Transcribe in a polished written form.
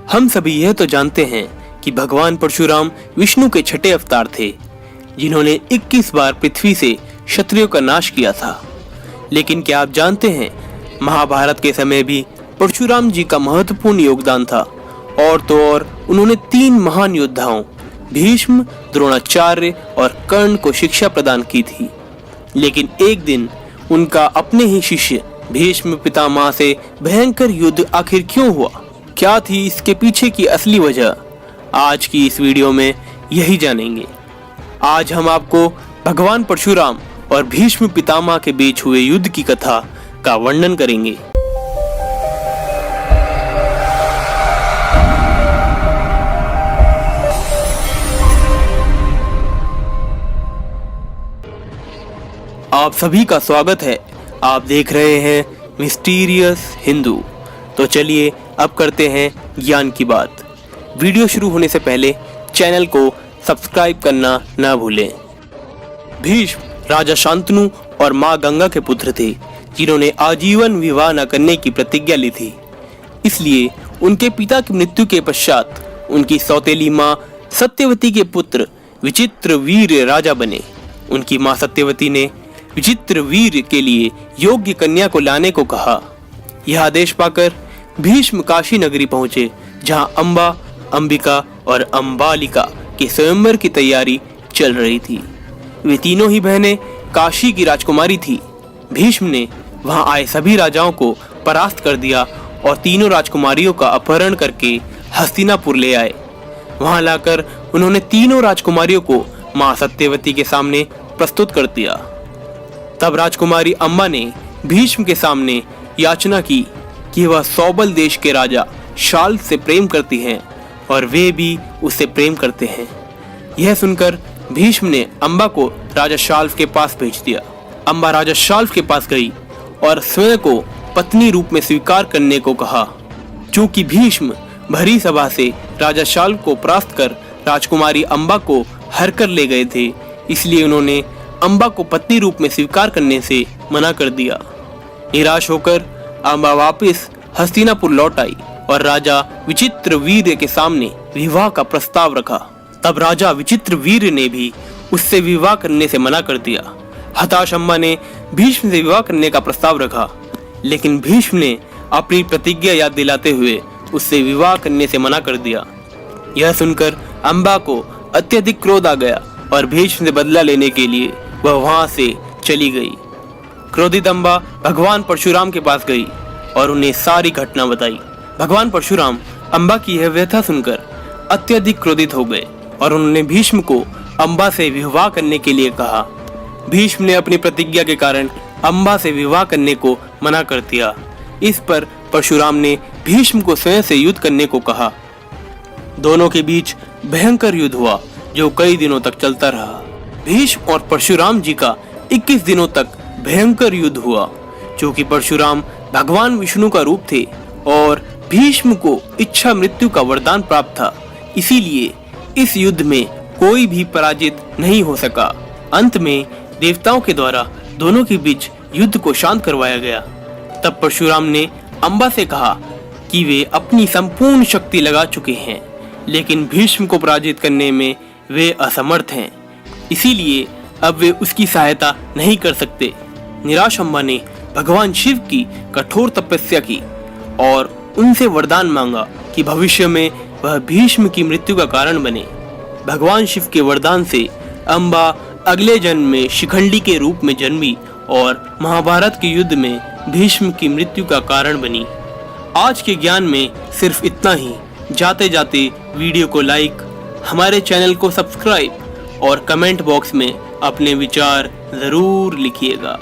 हम सभी यह तो जानते हैं कि भगवान परशुराम विष्णु के छठे अवतार थे, जिन्होंने 21 बार पृथ्वी से क्षत्रियों का नाश किया था। लेकिन क्या आप जानते हैं, महाभारत के समय भी परशुराम जी का महत्वपूर्ण योगदान था। और तो और उन्होंने 3 महान योद्धाओं भीष्म, द्रोणाचार्य और कर्ण को शिक्षा प्रदान की थी। लेकिन एक दिन उनका अपने ही शिष्य भीष्म पितामह से भयंकर युद्ध आखिर क्यों हुआ, क्या थी इसके पीछे की असली वजह, आज की इस वीडियो में यही जानेंगे। आज हम आपको भगवान परशुराम और भीष्म पितामह के बीच हुए युद्ध की कथा का वर्णन करेंगे। आप सभी का स्वागत है। आप देख रहे हैं मिस्टीरियस हिंदू। तो चलिए अब करते हैं ज्ञान की बात। वीडियो शुरू होने से पहले चैनल को सब्सक्राइब करना ना भूलें। भीष्म राजा शांतनु और मां गंगा के पुत्र थे, जिन्होंने आजीवन विवाह न करने की प्रतिज्ञा ली थी। इसलिए उनके पिता की मृत्यु के पश्चात उनकी सौतेली मां सत्यवती के पुत्र विचित्रवीर्य राजा बने। उनकी मां सत्यवती ने विचित्रवीर्य के लिए योग्य कन्या को लाने को कहा। यह आदेश पाकर भीष्म काशी नगरी पहुंचे, जहां अंबा, अंबिका और अंबालिका के स्वयंवर की तैयारी चल रही थी। वे तीनों ही बहनें काशी की राजकुमारी थी। भीष्म ने वहां आए सभी राजाओं को परास्त कर दिया और तीनों राजकुमारियों का अपहरण करके हस्तिनापुर ले आए। वहां लाकर उन्होंने तीनों राजकुमारियों को मां सत्यवती के सामने प्रस्तुत कर दिया। तब राजकुमारी अम्बा ने भीष्म के सामने याचना की कि वह सौबल देश के राजा शाल्व से प्रेम करती हैं और वे भी उससे प्रेम करते हैं। यह सुनकर भीष्म ने अम्बा को राजा शाल्व के पास भेज दिया। अम्बा राजा शाल्व के पास गई और स्वयं को पत्नी रूप में स्वीकार करने को कहा। चूंकि भीष्म भरी सभा से राजा शाल्व को परास्त कर राजकुमारी अम्बा को हर कर ले गए थे, इसलिए उन्होंने अम्बा को पत्नी रूप में स्वीकार करने से मना कर दिया। निराश होकर अम्बा वापस हस्तिनापुर लौट आई और राजा विचित्रवीर्य के सामने विवाह का प्रस्ताव रखा। तब राजा विचित्रवीर्य ने भी उससे विवाह करने से मना कर दिया। हताश अम्बा ने भीष्म से विवाह करने का प्रस्ताव रखा, लेकिन भीष्म ने अपनी प्रतिज्ञा याद दिलाते हुए उससे विवाह करने से मना कर दिया। यह सुनकर अम्बा को अत्यधिक क्रोध आ गया और भीष्म से बदला लेने के लिए वह वहां से चली गई। क्रोधित अम्बा भगवान परशुराम के पास गई और उन्हें सारी घटना बताई। भगवान परशुराम अम्बा की यह व्यथा सुनकर अत्यधिक क्रोधित हो गए और उन्होंने भीष्म को अम्बा से विवाह करने के लिए कहा। भीष्म ने अपनी प्रतिज्ञा के कारण अम्बा से विवाह करने को मना कर दिया। इस पर परशुराम ने भीष्म को स्वयं से युद्ध करने को कहा। दोनों के बीच भयंकर युद्ध हुआ, जो कई दिनों तक चलता रहा। भीष्म और परशुराम जी का 21 दिनों तक भयंकर युद्ध हुआ। क्योंकि परशुराम भगवान विष्णु का रूप थे और भीष्म को इच्छा मृत्यु का वरदान प्राप्त था, इसीलिए इस युद्ध में कोई भी पराजित नहीं हो सका। अंत में देवताओं के द्वारा दोनों के बीच युद्ध को शांत करवाया गया। तब परशुराम ने अम्बा से कहा कि वे अपनी संपूर्ण शक्ति लगा चुके हैं, लेकिन भीष्म को पराजित करने में वे असमर्थ हैं, इसीलिए अब वे उसकी सहायता नहीं कर सकते। निराश अम्बा ने भगवान शिव की कठोर तपस्या की और उनसे वरदान मांगा कि भविष्य में वह भीष्म की मृत्यु का कारण बने। भगवान शिव के वरदान से अम्बा अगले जन्म में शिखंडी के रूप में जन्मी और महाभारत के युद्ध में भीष्म की मृत्यु का कारण बनी। आज के ज्ञान में सिर्फ इतना ही। जाते जाते वीडियो को लाइक, हमारे चैनल को सब्सक्राइब और कमेंट बॉक्स में अपने विचार जरूर लिखिएगा।